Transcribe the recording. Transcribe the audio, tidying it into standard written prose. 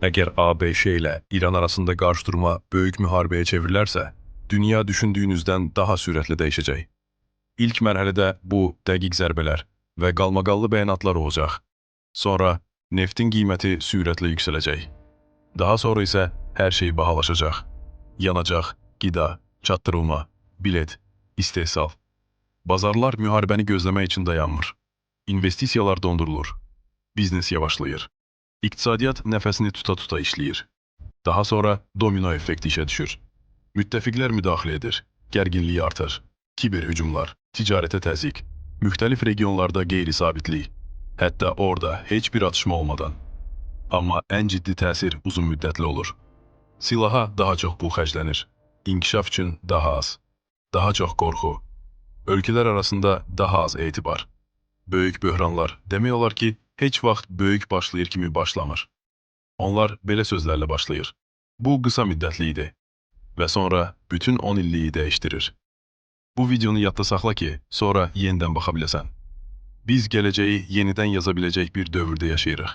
Əgər ABŞ ilə İran arasında qarşıdurma böyük müharibəyə çevrilərsə, dünya düşündüyünüzdən daha sürətli dəyişəcək. İlk mərhələdə bu dəqiq zərbələr və qalmaqallı bəyanatlar olacaq. Sonra neftin qiyməti sürətlə yüksələcək. Daha sonra isə hər şey bahalaşacaq. Yanacaq, qida, çatdırılma, bilet, istehsal. Bazarlar müharibəni gözləmək üçün dayanmır. İnvestisiyalar dondurulur. Biznes yavaşlayır. İqtisadiyyat nəfəsini tuta-tuta işləyir. Daha sonra domino effekti işə düşür. Müttəfiqlər müdaxilə edir, gərginliyi artır. Kiberhücumlar, ticarətə təzyiq, müxtəlif regionlarda qeyri-sabitlik, hətta orada heç bir atışma olmadan. Amma ən ciddi təsir uzun müddətli olur. Silaha daha çox pul xərclənir, inkişaf üçün daha az, daha çox qorxu, ölkələr arasında daha az etibar. Böyük böhranlar demək olar ki, heç vaxt böyük başlayır kimi başlamır. Onlar belə sözlərlə başlayır. Bu qısa müddətli idi və sonra bütün 10 illiyi dəyişdirir. Bu videonu yadda saxla ki, sonra yenidən baxa biləsən. Biz gələcəyi yenidən yaza biləcək bir dövrdə yaşayırıq.